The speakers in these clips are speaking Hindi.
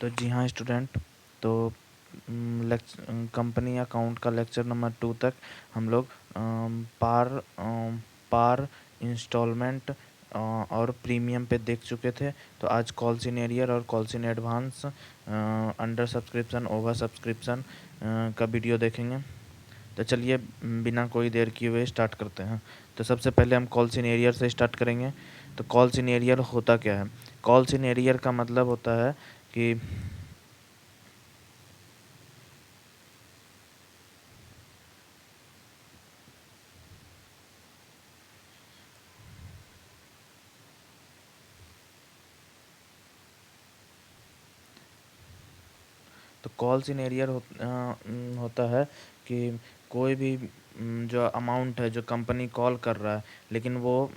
तो जी हाँ स्टूडेंट, तो कंपनी अकाउंट का लेक्चर नंबर 2 तक हम लोग पार इंस्टॉलमेंट और प्रीमियम पे देख चुके थे। तो आज कॉल्स इन एरियर और calls in advance, under subscription, over subscription का वीडियो देखेंगे। तो चलिए बिना कोई देर किए हुए स्टार्ट करते हैं। तो सबसे पहले हम कॉल्स इन एरियर से स्टार्ट करेंगे। तो कॉल्स इन एरियर होता क्या है? कॉल्स इन एरियर का मतलब होता है कि तो कॉल्स इन एरियर होता है कि कोई भी जो अमाउंट है जो कंपनी कॉल कर रहा है, लेकिन वो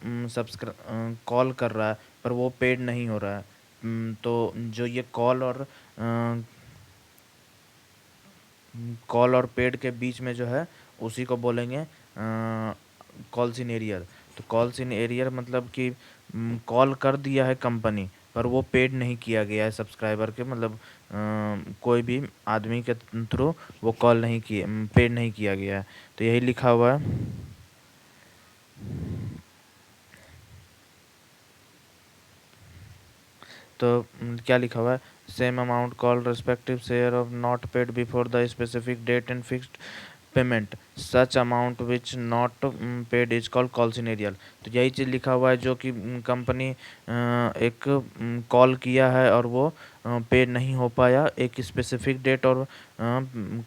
कॉल कर रहा है पर वो पेड नहीं हो रहा है। तो जो ये कॉल और पेड के बीच में जो है उसी को बोलेंगे कॉल्स इन एरियर। तो कॉल्स इन एरियर मतलब कि कॉल कर दिया है कंपनी पर वो पेड नहीं किया गया है सब्सक्राइबर के, मतलब कोई भी आदमी के थ्रू वो कॉल नहीं किए, पेड नहीं किया गया है। तो यही लिखा हुआ है। तो क्या लिखा हुआ है? Same amount call respective share of not paid before the specific date and fixed payment, such amount which not paid is called call सिनेरियल। तो यही चीज़ लिखा हुआ है जो कि कंपनी एक कॉल किया है और वो पेड नहीं हो पाया एक स्पेसिफिक डेट और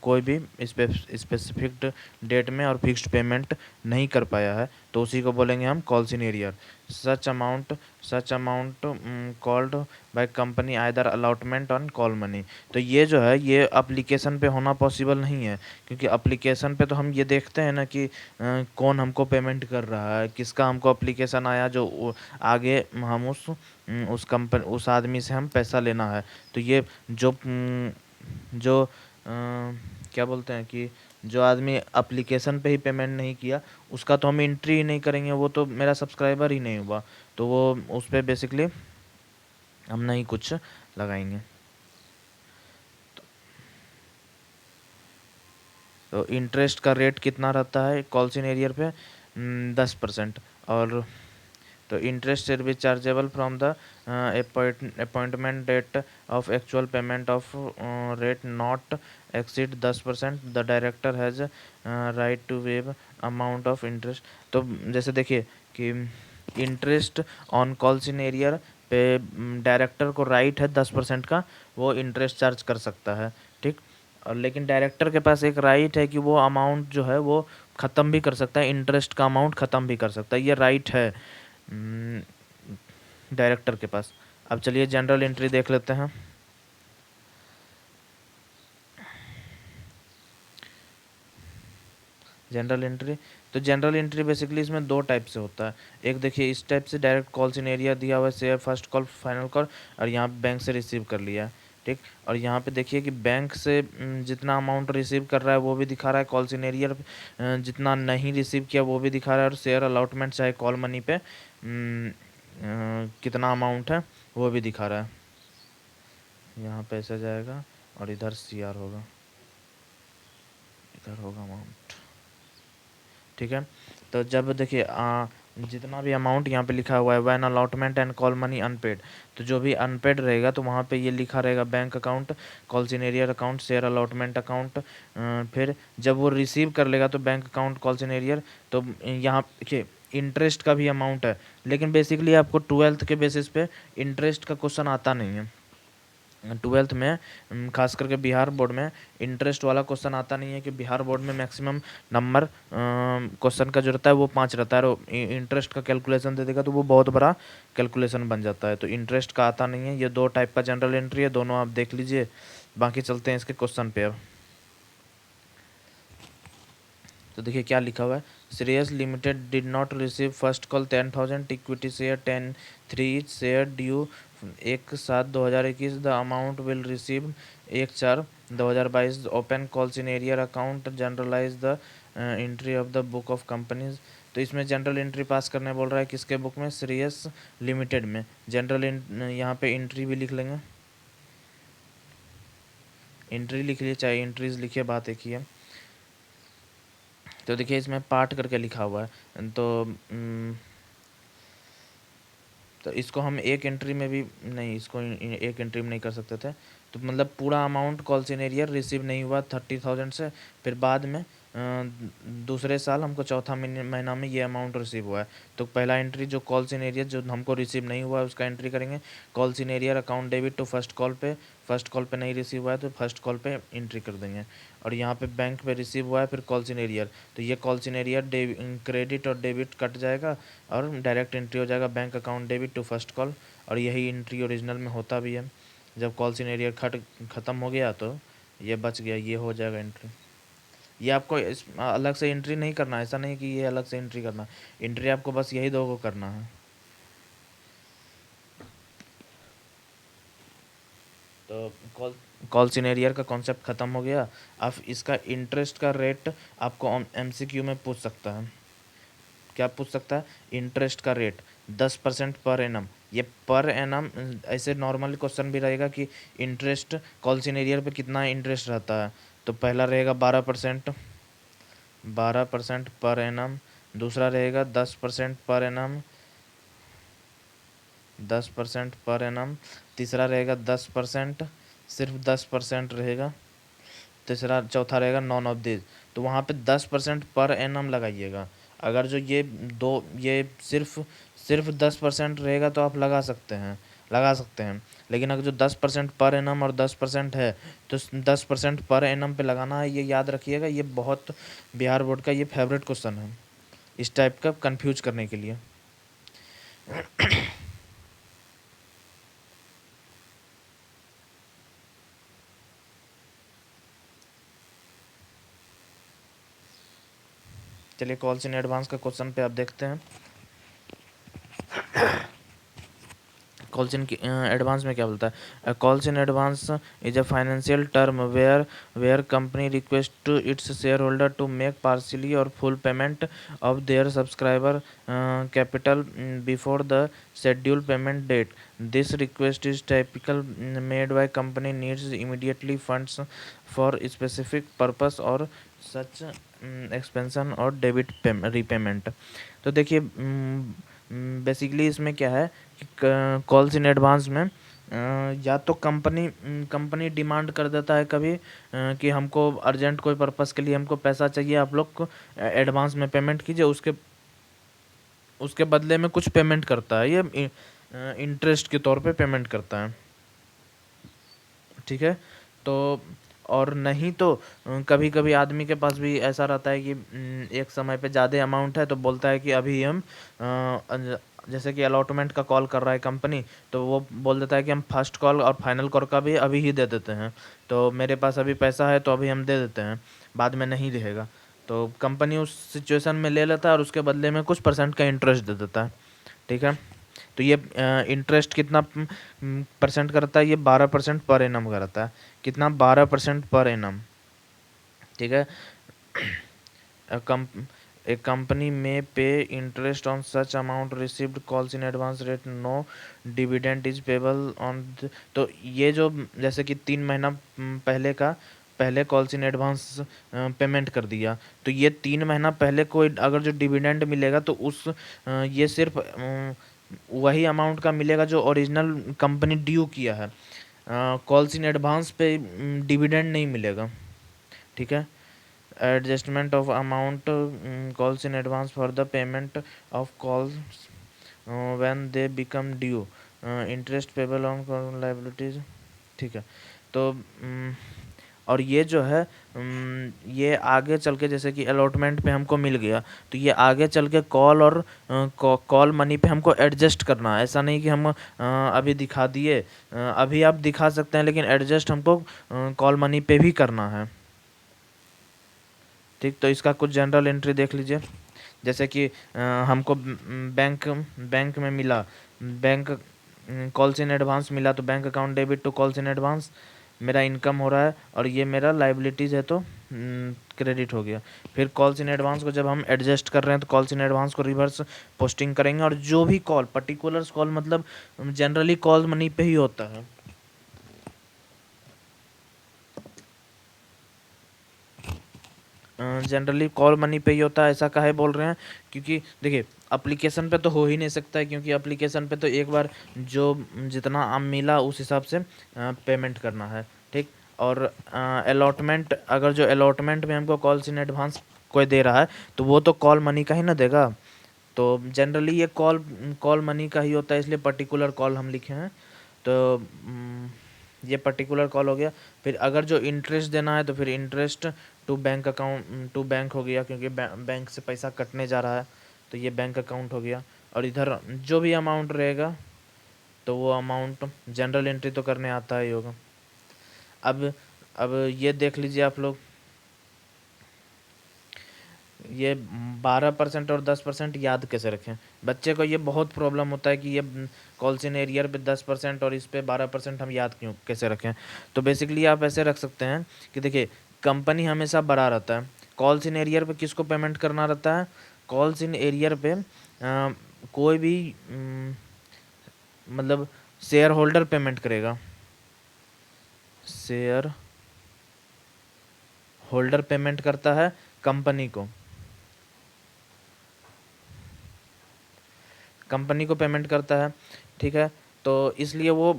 कोई भी स्पेसिफिक डेट में और फिक्स्ड पेमेंट नहीं कर पाया है, तो उसी को बोलेंगे हम कॉल सिनेरियर। Such amount called by company either allotment on call money. तो ये जो है ये एप्लीकेशन पे होना पॉसिबल नहीं है, क्योंकि एप्लीकेशन पे तो हम ये देखते हैं ना कि कौन हमको पेमेंट कर रहा है, किसका हमको एप्लीकेशन आया जो आगे हम उस कंपनी उस आदमी से हम पैसा लेना है। तो ये जो जो क्या बोलते हैं कि जो आदमी एप्लीकेशन पे ही पेमेंट नहीं किया उसका तो हम एंट्री ही नहीं करेंगे, वो तो मेरा सब्सक्राइबर ही नहीं हुआ। तो वो उस पर बेसिकली हम नहीं कुछ लगाएंगे। तो इंटरेस्ट का रेट कितना रहता है कॉल्स इन एरियर पे? 10%। और तो interest will be chargeable from the appointment date of actual payment of rate not exceed 10%। The director has right to waive amount of interest. तो जैसे देखिए कि interest on calls in arrear पे डायरेक्टर को राइट है 10% का, वो इंटरेस्ट चार्ज कर सकता है। ठीक। और लेकिन डायरेक्टर के पास एक राइट है कि वो अमाउंट जो है वो ख़त्म भी कर सकता है, इंटरेस्ट का अमाउंट ख़त्म भी कर सकता है, ये राइट है डायरेक्टर के पास। अब चलिए जनरल एंट्री देख लेते हैं। जनरल एंट्री, तो जनरल एंट्री बेसिकली इसमें दो टाइप से होता है। एक देखिए इस टाइप से डायरेक्ट कॉल्स इन एरिया दिया हुआ है, share first call final call, और यहाँ बैंक से रिसीव कर लिया है। ठीक। और यहाँ पे देखिए कि बैंक से जितना अमाउंट रिसीव कर रहा है वो भी दिखा रहा है कॉल्स इन एरिया, जितना नहीं रिसीव किया वो भी दिखा रहा है, और शेयर अलॉटमेंट चाहे कॉल मनी पे कितना अमाउंट है वो भी दिखा रहा है। यहाँ पैसा जाएगा और इधर CR होगा, इधर होगा अमाउंट। ठीक है। तो जब देखिए जितना भी अमाउंट यहाँ पे लिखा हुआ है when allotment and call money unpaid, तो जो भी अनपेड रहेगा तो वहाँ पे ये लिखा रहेगा बैंक अकाउंट, कॉल सिनेरियर अकाउंट, शेयर अलॉटमेंट अकाउंट। फिर जब वो रिसीव कर लेगा तो बैंक अकाउंट कॉल सिनेरियर। तो यहाँ देखिए इंटरेस्ट का भी अमाउंट है, लेकिन बेसिकली आपको 12th के बेसिस पे इंटरेस्ट का क्वेश्चन आता नहीं है। 12th में खास करके बिहार बोर्ड में इंटरेस्ट वाला क्वेश्चन आता नहीं है, कि बिहार बोर्ड में मैक्सिमम नंबर क्वेश्चन का जो रहता है वो 5 रहता है, और इंटरेस्ट का कैलकुलेशन दे देगा तो वो बहुत बड़ा कैलकुलेशन बन जाता है। तो इंटरेस्ट का आता नहीं है। ये दो टाइप का जनरल एंट्री है, दोनों आप देख लीजिए। बाकी चलते हैं इसके क्वेश्चन पे अब। तो देखिए क्या लिखा हुआ है। Shreyas limited did not receive first call 10,000 equity share 10 3 share due 1/7/2021। The amount will receive 1/4/2022। Open calls in arrear account, journalize the entry of the book of companies. तो इसमें जनरल एंट्री पास करने बोल रहा है किसके बुक में? श्रेयस लिमिटेड में। जनरल यहाँ पे एंट्री भी लिख लेंगे। एंट्री लिख लीजिए चाहे एंट्रीज लिखिए, बात एक ही है। तो देखिए इसमें पार्ट करके लिखा हुआ है, तो इसको हम एक एंट्री में भी नहीं, इसको एक एंट्री में नहीं कर सकते थे। तो मतलब पूरा अमाउंट कॉल सीनियर रिसीव नहीं हुआ 30,000 से, फिर बाद में दूसरे साल हमको चौथा महीना में ये अमाउंट रिसीव हुआ है। तो पहला एंट्री जो कॉल सीनियर जो हमको रिसीव नहीं हुआ है उसका एंट्री करेंगे, call in arrear account debit to first call पे, फर्स्ट कॉल पे नहीं रिसीव हुआ है तो फर्स्ट कॉल पे एंट्री कर देंगे। और यहाँ पे बैंक पे रिसीव हुआ है फिर कॉल सीनियर, तो ये कॉल सीनियर क्रेडिट और डेबिट कट जाएगा और डायरेक्ट एंट्री हो जाएगा bank account debit to first call. और यही एंट्री ओरिजिनल में होता भी है, जब कॉल सीनियर ख़त्म हो गया तो ये बच गया, ये हो जाएगा एंट्री। ये आपको अलग से एंट्री नहीं करना है, ऐसा नहीं कि ये अलग से एंट्री करना, एंट्री आपको बस यही दो को करना है। तो कॉल सीनियर का कॉन्सेप्ट ख़त्म हो गया। अब इसका इंटरेस्ट का रेट आपको एमसीक्यू में पूछ सकता है। क्या पूछ सकता है? इंटरेस्ट का रेट 10% पर एनम। ये पर एनम ऐसे नॉर्मल क्वेश्चन भी रहेगा कि इंटरेस्ट कॉल सीनियर पे कितना इंटरेस्ट रहता है, तो पहला रहेगा 12%, 12% पर एनम। दूसरा रहेगा 10% पर एनम, 10% पर एनम। तीसरा रहेगा 10%, सिर्फ 10% रहेगा। तीसरा चौथा रहेगा नॉन ऑफ दिस। तो वहाँ पे 10% पर एनम लगाइएगा। अगर जो ये दो ये सिर्फ सिर्फ 10% रहेगा तो आप लगा सकते हैं। लेकिन अगर जो 10% पर एनम और 10% है तो 10% पर एनम पे लगाना है, ये याद रखिएगा। ये बहुत बिहार बोर्ड का ये फेवरेट क्वेश्चन है, इस टाइप का कंफ्यूज करने के लिए। चलिए कॉल्स इन एडवांस का क्वेश्चन पे आप देखते हैं। कॉल्स इन एडवांस में क्या बोलता है? Calls in advance is a financial term where company request to its share holder to make partially और full payment of their subscriber capital before the schedule payment date. This request is typical made by company needs immediately funds for specific purpose और सच एक्सपेंशन और डेबिट रीपेमेंट। तो देखिए बेसिकली इसमें क्या है कि कॉल्स इन एडवांस में या तो कंपनी डिमांड कर देता है कभी कि हमको अर्जेंट कोई पर्पस के लिए हमको पैसा चाहिए, आप लोग को एडवांस में पेमेंट कीजिए, उसके उसके बदले में कुछ पेमेंट करता है, ये इंटरेस्ट के तौर पे पेमेंट करता है। ठीक है। तो और नहीं तो कभी कभी आदमी के पास भी ऐसा रहता है कि एक समय पे ज़्यादा अमाउंट है तो बोलता है कि अभी हम जैसे कि अलॉटमेंट का कॉल कर रहा है कंपनी, तो वो बोल देता है कि हम फर्स्ट कॉल और फाइनल कॉल का भी अभी ही दे देते हैं, तो मेरे पास अभी पैसा है तो अभी हम दे देते हैं, बाद में नहीं रहेगा। तो कंपनी उस सिचुएशन में ले लेता है और उसके बदले में कुछ परसेंट का इंटरेस्ट दे देता है। ठीक है। तो ये इंटरेस्ट कितना परसेंट करता है? ये 12% पर एनम करता है। कितना? 12% पर एनम। ठीक है। A company may pay interest on such amount received calls in advance rate no dividend is payable on तो ये जो जैसे कि 3 महीना पहले कॉल्स इन एडवांस पेमेंट कर दिया, तो ये 3 महीना पहले कोई अगर जो डिविडेंड मिलेगा तो ये सिर्फ वही अमाउंट का मिलेगा जो ओरिजिनल कंपनी ड्यू किया है। कॉल्स इन एडवांस पे डिविडेंड नहीं मिलेगा। ठीक है। Adjustment of amount calls in advance for the payment of calls when they become due, interest payable on liabilities। ठीक है। तो और ये जो है ये आगे चल के जैसे कि अलॉटमेंट पे हमको मिल गया, तो ये आगे चल के कॉल और कॉल मनी पे हमको एडजस्ट करना है। ऐसा नहीं कि हम अभी दिखा दिए, अभी आप दिखा सकते हैं लेकिन एडजस्ट हमको कॉल मनी पे भी करना है। ठीक। तो इसका कुछ जनरल एंट्री देख लीजिए। जैसे कि हमको बैंक में मिला, बैंक कॉल्स इन एडवांस मिला, तो bank account debit to calls in advance, मेरा इनकम हो रहा है और ये मेरा लाइबिलिटीज़ है तो क्रेडिट हो गया। फिर कॉल्स इन एडवांस को जब हम एडजस्ट कर रहे हैं तो कॉल्स इन एडवांस को रिवर्स पोस्टिंग करेंगे, और जो भी कॉल पर्टिकुलर्स कॉल मतलब जनरली कॉल मनी पे ही होता है। जनरली कॉल मनी पे ही होता है। ऐसा काहे बोल रहे हैं, क्योंकि देखिए एप्लीकेशन पे तो हो ही नहीं सकता है, क्योंकि एप्लीकेशन पे तो एक बार जो जितना मिला उस हिसाब से पेमेंट करना है, ठीक। और अलॉटमेंट, अगर जो अलॉटमेंट में हमको कॉल्स इन एडवांस कोई दे रहा है तो वो तो कॉल मनी का ही ना देगा। तो जनरली ये कॉल कॉल मनी का ही होता है, इसलिए पर्टिकुलर कॉल हम लिखे हैं। तो ये पर्टिकुलर कॉल हो गया। फिर अगर जो इंटरेस्ट देना है तो फिर interest to bank account, to bank हो गया, क्योंकि बैंक से पैसा कटने जा रहा है, तो ये बैंक अकाउंट हो गया। और इधर जो भी अमाउंट रहेगा तो वो अमाउंट जनरल एंट्री तो करने आता ही होगा। अब अब ये देख लीजिए आप लोग, ये 12% और 10% याद कैसे रखें। बच्चे को ये बहुत प्रॉब्लम होता है कि ये कॉल्स इन एरियर पे 10% और इस पे 12% हम याद क्यों कैसे रखें। तो बेसिकली आप ऐसे रख सकते हैं कि देखिए कंपनी हमेशा बड़ा रहता है, कॉल्स इन एरियर पे किसको पेमेंट करना रहता है, कॉल्स इन एरियर पे कोई भी मतलब शेयर होल्डर पेमेंट करेगा, शेयर होल्डर पेमेंट करता है कंपनी को, कंपनी को पेमेंट करता है, ठीक है। तो इसलिए वो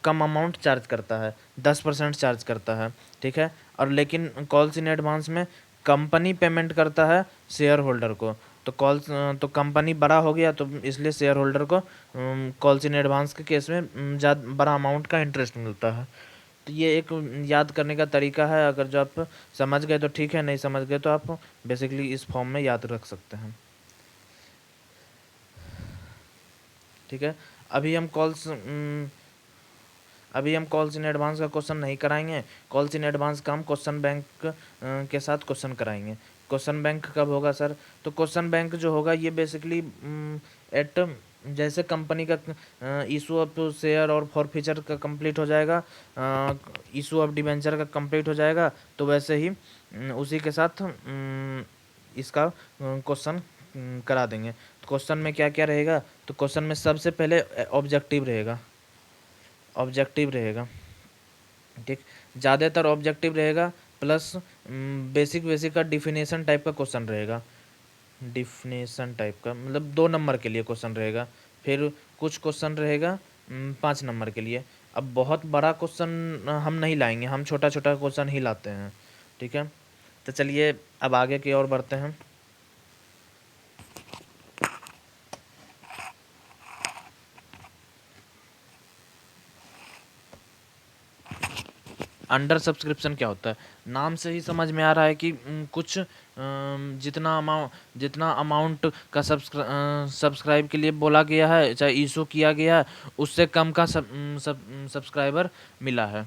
कम अमाउंट चार्ज करता है, 10% चार्ज करता है, ठीक है। और लेकिन कॉल्स इन एडवांस में कंपनी पेमेंट करता है शेयर होल्डर को। तो तो कंपनी बड़ा हो गया तो इसलिए शेयर होल्डर को कॉल्स इन एडवांस के केस में ज़्यादा बड़ा अमाउंट का इंटरेस्ट मिलता है। तो ये एक याद करने का तरीका है। अगर जो आप समझ गए तो ठीक है, नहीं समझ गए तो आप बेसिकली इस फॉर्म में याद रख सकते हैं, ठीक है। अभी हम कॉल्स अभी हम कॉल्स इन एडवांस का क्वेश्चन नहीं कराएंगे। कॉल्स इन एडवांस का हम क्वेश्चन बैंक के साथ क्वेश्चन कराएंगे। क्वेश्चन बैंक कब होगा सर? तो क्वेश्चन बैंक जो होगा ये बेसिकली एट जैसे कंपनी का इशू ऑफ शेयर और फॉरफीचर का कंप्लीट हो जाएगा, इशू ऑफ डिबेंचर का कंप्लीट हो जाएगा, तो वैसे ही उसी के साथ इसका क्वेश्चन करा देंगे। तो क्वेश्चन में क्या क्या रहेगा? तो क्वेश्चन में सबसे पहले ऑब्जेक्टिव रहेगा, ऑब्जेक्टिव रहेगा, ठीक। ज़्यादातर ऑब्जेक्टिव रहेगा, प्लस बेसिक बेसिक का डिफिनेशन टाइप का क्वेश्चन रहेगा, डिफिनेशन टाइप का मतलब 2 नंबर के लिए क्वेश्चन रहेगा। फिर कुछ क्वेश्चन रहेगा 5 नंबर के लिए। अब बहुत बड़ा क्वेश्चन हम नहीं लाएंगे, हम छोटा छोटा क्वेश्चन ही लाते हैं, ठीक है। तो चलिए अब आगे की ओर बढ़ते हैं। अंडर सब्सक्रिप्शन क्या होता है? नाम से ही समझ में आ रहा है कि कुछ जितना अमाउंट का सब्सक्राइब के लिए बोला गया है, चाहे इशू किया गया है, उससे कम का सब्सक्राइबर मिला है,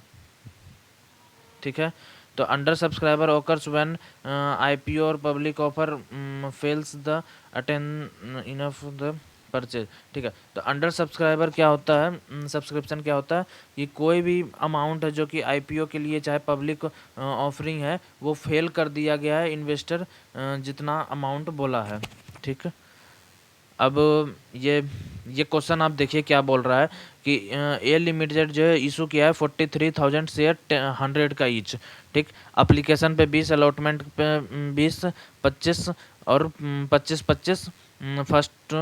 ठीक है। तो under subscriber occurs when IPO और public offer fails the attain enough the purchase, ठीक है। तो अंडर सब्सक्राइबर क्या होता है, सब्सक्रिप्शन क्या होता है कि कोई भी अमाउंट है जो कि आईपीओ के लिए चाहे पब्लिक ऑफरिंग है वो फेल कर दिया गया है इन्वेस्टर जितना अमाउंट बोला है, ठीक है। अब ये क्वेश्चन आप देखिए क्या बोल रहा है कि ए लिमिटेड जो है इशू किया है 43,000 शेयर 100 का ईच, ठीक। एप्लीकेशन पे 20, अलॉटमेंट पे 20, 25 और 25 फर्स्ट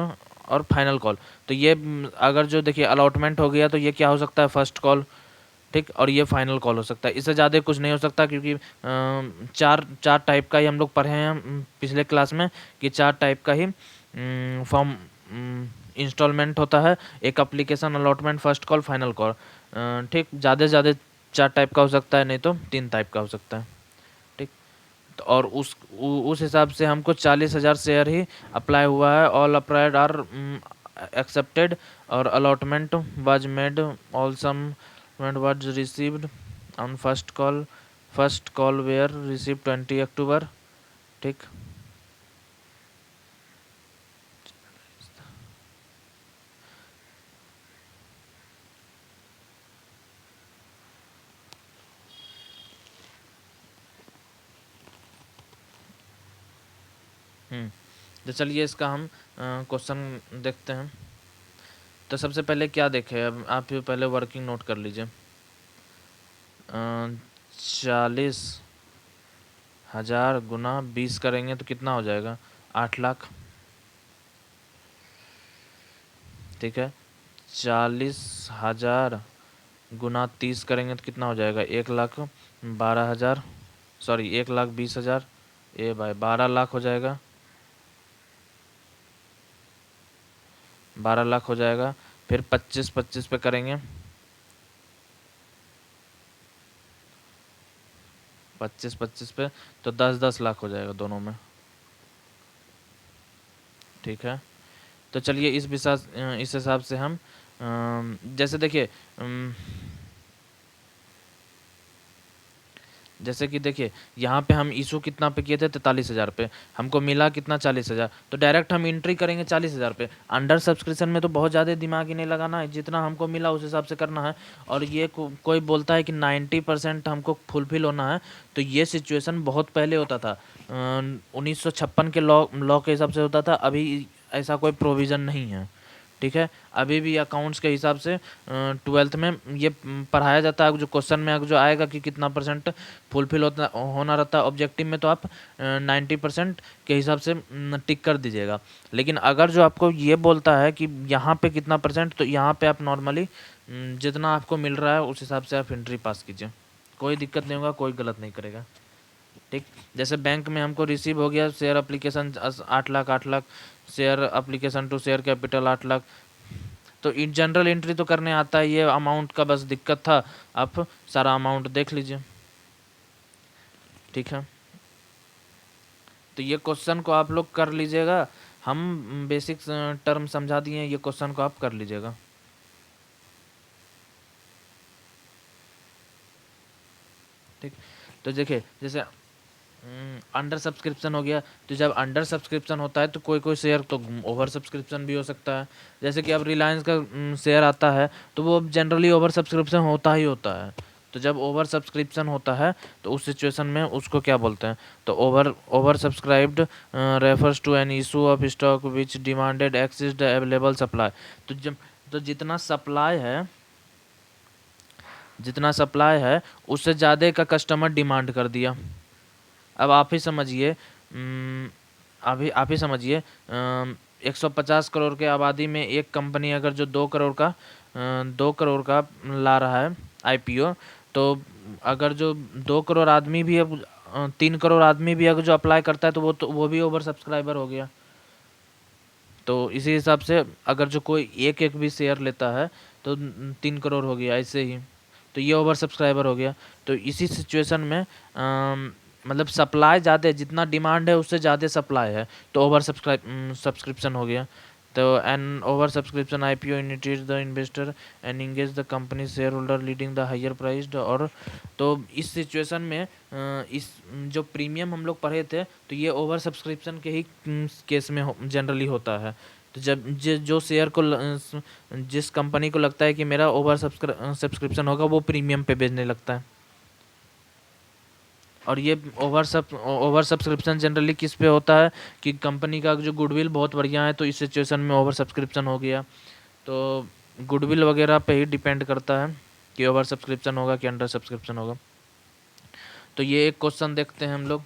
और फाइनल कॉल। तो ये अगर जो देखिए अलॉटमेंट हो गया तो ये क्या हो सकता है, फर्स्ट कॉल, ठीक। और ये फाइनल कॉल हो सकता है, इससे ज़्यादा कुछ नहीं हो सकता, क्योंकि चार चार टाइप का ही हम लोग पढ़े हैं पिछले क्लास में कि 4 टाइप का ही फॉर्म इंस्टॉलमेंट होता है, एक application, allotment, first call, final call, ठीक। ज़्यादा से ज़्यादा 4 टाइप का हो सकता है, नहीं तो 3 टाइप का हो सकता है, ठीक। तो और उस हिसाब से हमको 40,000 शेयर ही अप्लाई हुआ है। ऑल अप्लाइड आर एक्सेप्टेड और allotment was made, all sum was received on first call were receive 20 October, ठीक। तो चलिए इसका हम क्वेश्चन देखते हैं। तो सबसे पहले क्या देखें, अब आप ये पहले वर्किंग नोट कर लीजिए। 40 1000 गुना 20 करेंगे तो कितना हो जाएगा? 8 लाख। ठीक है। 40,000 गुना 30 करेंगे तो कितना हो जाएगा? 1,12,000, सॉरी 1,20,000। ए भाई 12 लाख हो जाएगा। 12 लाख हो जाएगा। फिर 25-25 पे करेंगे, 25-25 पे तो 10-10 लाख हो जाएगा दोनों में। ठीक है। तो चलिए इस हिसाब से हम जैसे देखिए जैसे कि देखिए यहाँ पे हम इशू कितना पे किए थे? 43,000 पे। हमको मिला कितना? 40,000। तो डायरेक्ट हम एंट्री करेंगे 40,000 पे। अंडर सब्सक्रिप्शन में तो बहुत ज़्यादा दिमाग ही नहीं लगाना है, जितना हमको मिला उस हिसाब से करना है। और ये कोई बोलता है कि 90% हमको फुलफिल होना है, तो ये सिचुएशन बहुत पहले होता था। 1956 के लॉ के हिसाब से होता था। अभी ऐसा कोई प्रोविज़न नहीं है। ठीक है। अभी भी अकाउंट्स के हिसाब से 12th में ये पढ़ाया जाता है। जो क्वेश्चन में जो आएगा कि कितना परसेंट फुलफिल होना रहता है ऑब्जेक्टिव में, तो आप 90% के हिसाब से टिक कर दीजिएगा। लेकिन अगर जो आपको ये बोलता है कि यहाँ पे कितना परसेंट, तो यहाँ पे आप नॉर्मली जितना आपको मिल रहा है उस हिसाब से आप एंट्री पास कीजिए। कोई दिक्कत नहीं होगा, कोई गलत नहीं करेगा। ठीक। जैसे बैंक में हमको रिसीव हो गया share application 8 lakh, 8 lakh share application to share capital 8 lakh. तो इन जनरल एंट्री तो करने आता है, ये अमाउंट का बस दिक्कत था। आप सारा अमाउंट देख लीजिए। ठीक है। तो ये क्वेश्चन को आप लोग कर लीजिएगा। हम बेसिक टर्म समझा दिए, ये क्वेश्चन को आप कर लीजिएगा। ठीक। तो देखिए जैसे अंडर सब्सक्रिप्शन हो गया। तो जब अंडर सब्सक्रिप्शन होता है तो कोई कोई शेयर तो ओवर सब्सक्रिप्शन भी हो सकता है। जैसे कि अब रिलायंस का शेयर आता है तो वो जनरली ओवर सब्सक्रिप्शन होता ही होता है। तो जब ओवर सब्सक्रिप्शन होता है तो उस सिचुएशन में उसको क्या बोलते हैं? तो over subscribed refers to an issue of stock which demanded exceeds the available supply. तो जब तो जितना सप्लाई है उससे ज़्यादा का कस्टमर डिमांड कर दिया। अब आप ही समझिए, अभी आप ही समझिए, 150 करोड़ के आबादी में एक कंपनी अगर जो 2 करोड़ का ला रहा है आईपीओ, तो अगर जो 2 करोड़ आदमी भी अब 3 करोड़ आदमी भी अगर जो अप्लाई करता है तो वो भी ओवर सब्सक्राइबर हो गया। तो इसी हिसाब से अगर जो कोई एक एक भी शेयर लेता है तो 3 करोड़ हो गया ऐसे ही। तो ये ओवर सब्सक्राइबर हो गया। तो इसी सिचुएशन में मतलब सप्लाई ज़्यादा है, जितना डिमांड है उससे ज़्यादा सप्लाई है, तो ओवर सब्सक्रिप्शन हो गया। तो an over subscription IPO initiates the investor and engage the company share holder leading the higher price. और तो इस सिचुएशन में इस जो प्रीमियम हम लोग पढ़े थे तो ये ओवर सब्सक्रिप्शन के ही केस में जनरली होता है। तो जब जो शेयर को जिस कंपनी को लगता है कि मेरा ओवर सब्सक्रिप्शन होगा वो प्रीमियम पे बेचने लगता है। और ये ओवर सब्सक्रिप्शन जनरली किस पे होता है कि कंपनी का जो गुडविल बहुत बढ़िया है तो इस सिचुएशन में ओवर सब्सक्रिप्शन हो गया। तो गुडविल वगैरह पे ही डिपेंड करता है कि ओवर सब्सक्रिप्शन होगा कि अंडर सब्सक्रिप्शन होगा। तो ये एक क्वेश्चन देखते हैं हम लोग।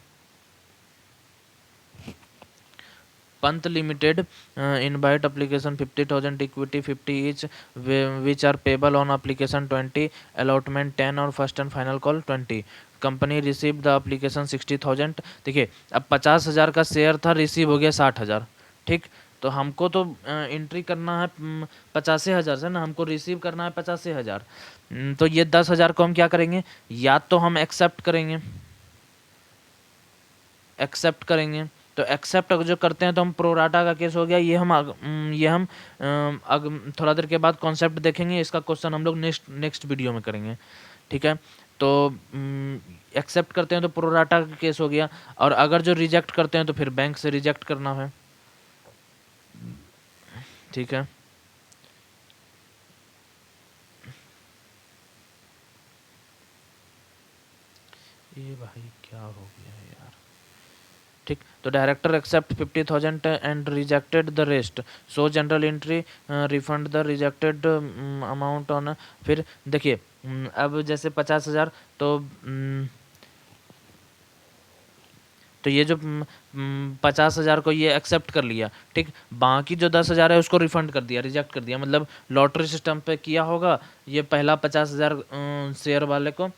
Pant limited invite application 50,000 equity 50 each which are payable on application 20 allotment 10 और first and final call 20। Company receive the application 60,000। देखिए अब 50,000 का शेयर था, रिसीव हो गया 60,000। ठीक। तो हमको तो एंट्री करना है 85,000 से ना, हमको रिसीव करना है 85,000। तो ये 10,000 को हम क्या करेंगे? या तो हम एक्सेप्ट करेंगे। तो एक्सेप्ट अगर जो करते हैं तो हम प्रोराटा का केस हो गया। ये हम थोड़ा देर के बाद कॉन्सेप्ट देखेंगे। इसका क्वेश्चन हम लोग नेक्स्ट वीडियो में करेंगे। ठीक है। तो एक्सेप्ट करते हैं तो प्रोराटा का केस हो गया। और अगर जो रिजेक्ट करते हैं तो फिर बैंक से रिजेक्ट करना है। ठीक है। ये भाई क्या हो गया है यार। ठीक। तो director accept 50,000 and rejected the rest, so journal entry refund the rejected amount on. फिर देखिए अब जैसे 50,000 तो तो ये जो 50,000 को ये एक्सेप्ट कर लिया, ठीक। बाकी जो 10,000 है उसको रिफंड कर दिया, रिजेक्ट कर दिया, मतलब लॉटरी सिस्टम पे किया होगा। ये पहला 50,000 शेयर वाले को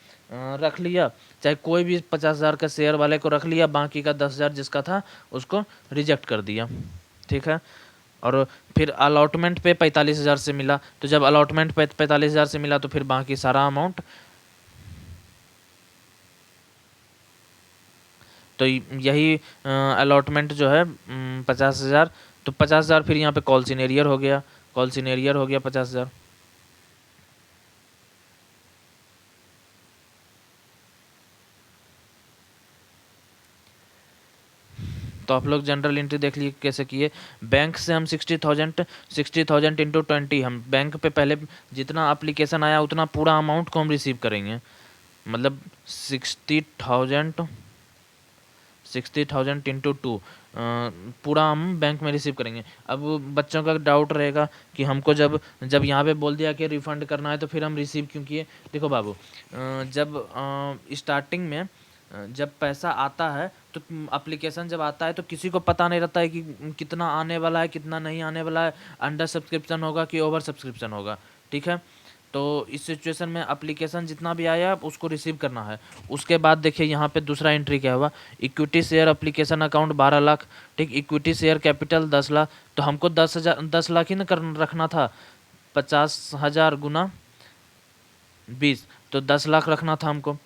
रख लिया, चाहे कोई भी 50,000 का शेयर वाले को रख लिया, बाकी का 10,000 जिसका था उसको रिजेक्ट कर दिया, ठीक है। और फिर अलॉटमेंट पे 45,000 से मिला, तो जब अलॉटमेंट पे 45,000 से मिला तो फिर बाकी सारा अमाउंट, तो यही अलॉटमेंट जो है 50,000, तो 50,000 फिर यहाँ पे कॉल सीनियर हो गया, कॉल सीनियर हो गया 50,000। तो आप लोग जनरल एंट्री देख लीजिए कैसे किए। बैंक से हम 60,000 इंटू 20, हम बैंक पे पहले जितना एप्लीकेशन आया उतना पूरा अमाउंट को हम रिसीव करेंगे, मतलब 60,000 इंटू 2 पूरा हम बैंक में रिसीव करेंगे। अब बच्चों का डाउट रहेगा कि हमको जब जब यहाँ पे बोल दिया कि रिफ़ंड करना है तो फिर हम रिसीव क्यों किए। देखो बाबू, जब स्टार्टिंग में जब पैसा आता है तो एप्लीकेशन जब आता है तो किसी को पता नहीं रहता है कि कितना आने वाला है कितना नहीं आने वाला है, अंडर सब्सक्रिप्शन होगा कि ओवर सब्सक्रिप्शन होगा, ठीक है। तो इस सिचुएशन में एप्लीकेशन जितना भी आया उसको रिसीव करना है। उसके बाद देखिए यहाँ पे दूसरा एंट्री क्या हुआ, equity share application account 12 lakh, ठीक। इक्विटी शेयर कैपिटल 10 लाख, तो हमको 10 लाख ही ना रखना था, 50,000 गुना 20, तो 10 लाख रखना था हमको।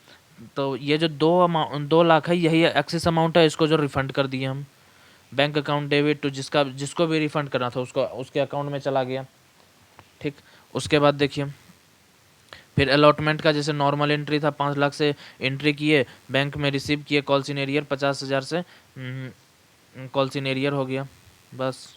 तो ये जो 2 लाख है यही एक्सेस अमाउंट है, इसको जो रिफंड कर दिए हम, बैंक अकाउंट डेबिट टू जिसको भी रिफंड करना था उसको उसके अकाउंट में चला गया, ठीक। उसके बाद देखिए फिर अलॉटमेंट का जैसे नॉर्मल एंट्री था 5 लाख से एंट्री किए, बैंक में रिसीव किए कॉल सीनियर 50,000 से, कॉल सीनियर हो गया, बस।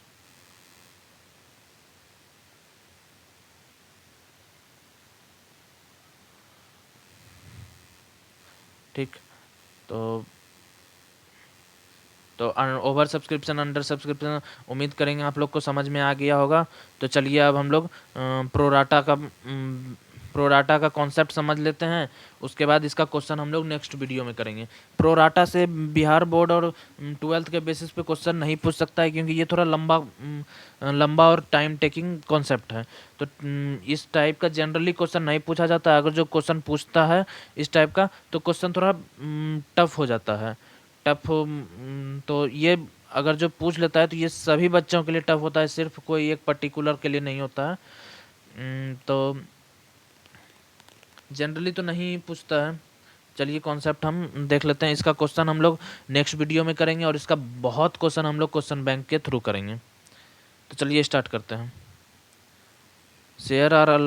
ठीक। तो तो ओवर सब्सक्रिप्शन अंडर सब्सक्रिप्शन उम्मीद करेंगे आप लोग को समझ में आ गया होगा। तो चलिए अब हम लोग प्रोराटा का कॉन्सेप्ट समझ लेते हैं, उसके बाद इसका क्वेश्चन हम लोग नेक्स्ट वीडियो में करेंगे। प्रोराटा से बिहार बोर्ड और 12th के बेसिस पे क्वेश्चन नहीं पूछ सकता है क्योंकि ये थोड़ा लंबा और टाइम टेकिंग कॉन्सेप्ट है। तो इस टाइप का जनरली क्वेश्चन नहीं पूछा जाता है। अगर जो क्वेश्चन पूछता है इस टाइप का तो क्वेश्चन थोड़ा टफ हो जाता है। तो ये अगर जो पूछ लेता है तो ये सभी बच्चों के लिए टफ होता है, सिर्फ कोई एक पर्टिकुलर के लिए नहीं होता है। तो जनरली तो नहीं पूछता है। चलिए कॉन्सेप्ट हम देख लेते हैं, इसका क्वेश्चन हम लोग नेक्स्ट वीडियो में करेंगे और इसका बहुत क्वेश्चन हम लोग क्वेश्चन बैंक के थ्रू करेंगे। तो चलिए स्टार्ट करते हैं। शेयर आर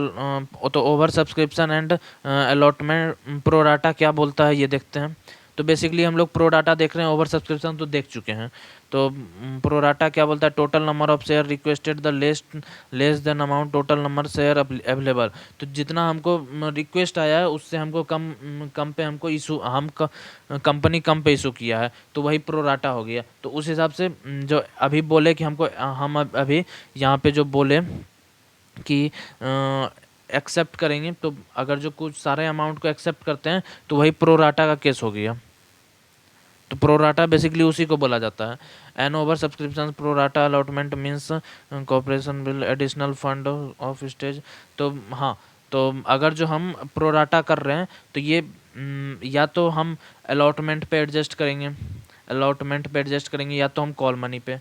तो over subscription and allotment pro rata क्या बोलता है ये देखते हैं। तो बेसिकली हम लोग प्रोराटा देख रहे हैं, ओवर सब्सक्रिप्शन तो देख चुके हैं। तो प्रोराटा क्या बोलता है, total number of share requested the less than amount total number share available. तो जितना हमको रिक्वेस्ट आया है उससे हमको कम पे हमको इशू कंपनी कम पे इशू किया है, तो वही प्रोराटा हो गया। तो उस हिसाब से जो अभी बोले कि हमको हम अभी यहाँ पे जो बोले कि एक्सेप्ट करेंगे, तो अगर जो कुछ सारे अमाउंट को एक्सेप्ट करते हैं तो वही प्रोराटा का केस हो गया। तो प्रोराटा बेसिकली उसी को बोला जाता है। An over subscription pro rata allotment means corporation will additional fund of stage. तो हाँ, तो अगर जो हम प्रोराटा कर रहे हैं तो ये या तो हम अलॉटमेंट पे एडजस्ट करेंगे या तो हम कॉल मनी पे।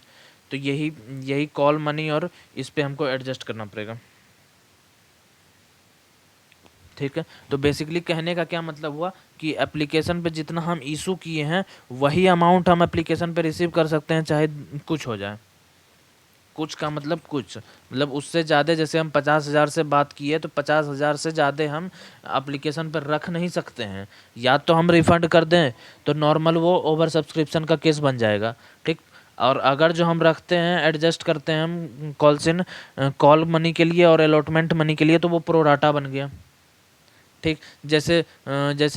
तो यही कॉल मनी और इस पे हमको एडजस्ट करना पड़ेगा, ठीक है। तो बेसिकली कहने का क्या मतलब हुआ कि एप्लीकेशन पे जितना हम इशू किए हैं वही अमाउंट हम एप्लीकेशन पे रिसीव कर सकते हैं, चाहे कुछ हो जाए। कुछ का मतलब कुछ, मतलब उससे ज़्यादा, जैसे हम 50,000 से बात किए तो 50,000 से ज़्यादा हम एप्लीकेशन पर रख नहीं सकते हैं। या तो हम रिफ़ंड कर दें तो नॉर्मल वो ओवर सब्सक्रिप्शन का केस बन जाएगा, ठीक। और अगर जो हम रखते हैं एडजस्ट करते हैं हम कॉल मनी के लिए और अलॉटमेंट मनी के लिए तो वो प्रोराटा बन गया, ठीक। जैसे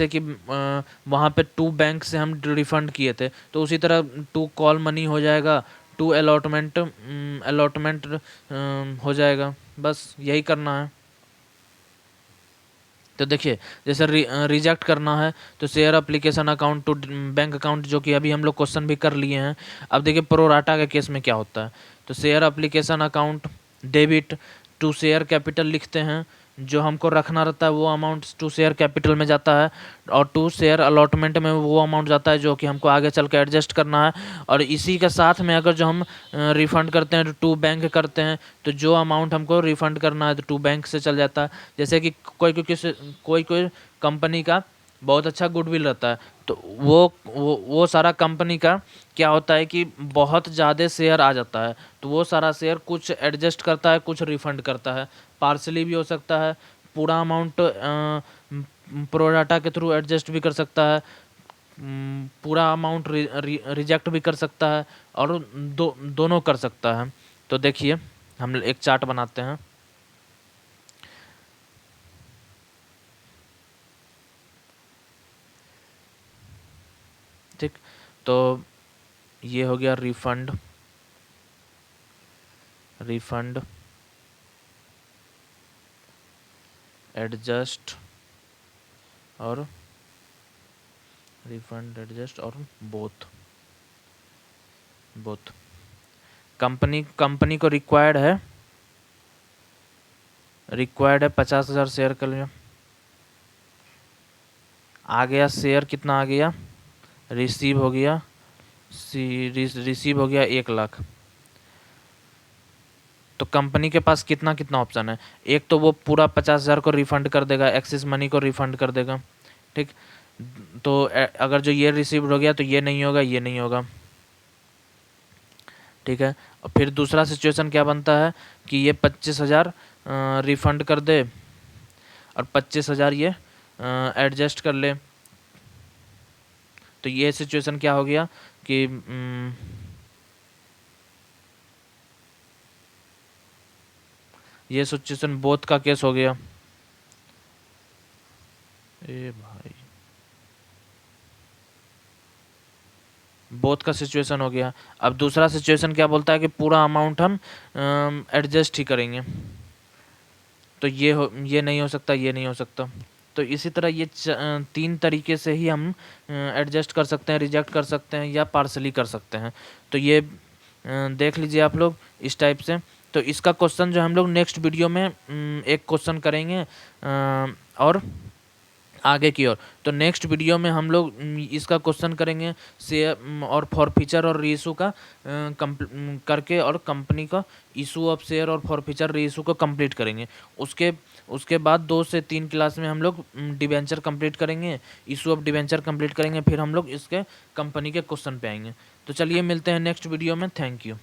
कि वहाँ पे 2 बैंक से हम रिफ़ंड किए थे तो उसी तरह 2 कॉल मनी हो जाएगा, 2 अलॉटमेंट हो जाएगा। बस यही करना है, तो देखिए, जैसे रिजेक्ट करना है तो share application account to bank account, जो कि अभी हम लोग क्वेश्चन भी कर लिए हैं। अब देखिए प्रोराटा के केस में क्या होता है। तो share application account debit to share capital लिखते हैं, जो हमको रखना रहता है वो अमाउंट टू शेयर कैपिटल में जाता है, और टू शेयर अलॉटमेंट में वो अमाउंट जाता है जो कि हमको आगे चल के एडजस्ट करना है। और इसी के साथ में अगर जो हम रिफ़ंड करते हैं तो टू बैंक करते हैं, तो जो अमाउंट हमको रिफ़ंड करना है तो टू बैंक से चल जाता है। जैसे कि कोई कोई कंपनी का बहुत अच्छा गुडविल रहता है, तो वो सारा कंपनी का क्या होता है कि बहुत ज़्यादा शेयर आ जाता है, तो वो सारा शेयर कुछ एडजस्ट करता है, कुछ रिफ़ंड करता है, पार्सली भी हो सकता है, पूरा अमाउंट प्रोडाटा के थ्रू एडजस्ट भी कर सकता है, पूरा अमाउंट रिजेक्ट भी कर सकता है, और दोनों कर सकता है। तो देखिए हम एक चार्ट बनाते हैं। ठीक, तो ये हो गया रिफंड, एडजस्ट और रिफंड एडजस्ट और बोथ कंपनी को रिक्वायर्ड है 50,000 शेयर के लिए। आ गया शेयर, कितना आ गया, रिसीव हो गया, रिसीव हो गया 1 लाख। तो कंपनी के पास कितना कितना ऑप्शन है। एक तो वो पूरा 50,000 को रिफंड कर देगा, एक्सिस मनी को रिफंड कर देगा। ठीक, तो अगर जो ये रिसीव हो गया तो ये नहीं होगा, ये नहीं होगा। ठीक है, और फिर दूसरा सिचुएशन क्या बनता है कि ये 25,000 रिफंड कर दे और 25,000 ये एडजस्ट कर ले। तो ये सिचुएशन क्या हो गया कि ये सिचुएशन बोथ का केस हो गया। ए भाई, बोथ का सिचुएशन हो गया। अब दूसरा सिचुएशन क्या बोलता है कि पूरा अमाउंट हम एडजस्ट ही करेंगे। तो ये नहीं हो सकता, ये नहीं हो सकता। तो इसी तरह ये 3 तरीके से ही हम एडजस्ट कर सकते हैं, रिजेक्ट कर सकते हैं या पार्सली कर सकते हैं। तो ये देख लीजिए आप लोग इस टाइप से। तो इसका क्वेश्चन जो हम लोग नेक्स्ट वीडियो में एक क्वेश्चन करेंगे और आगे की ओर। तो नेक्स्ट वीडियो में हम लोग इसका क्वेश्चन करेंगे शेयर और फॉरफीचर और रीइशू का करके, और कंपनी का इशू ऑफ शेयर और फॉरफीचर रीइशू को कंप्लीट करेंगे। उसके बाद 2 से 3 क्लास में हम लोग डिबेंचर कंप्लीट करेंगे, इशू ऑफ डिबेंचर कंप्लीट करेंगे, फिर हम लोग इसके कंपनी के क्वेश्चन पे आएंगे। तो चलिए मिलते हैं नेक्स्ट वीडियो में। Thank you.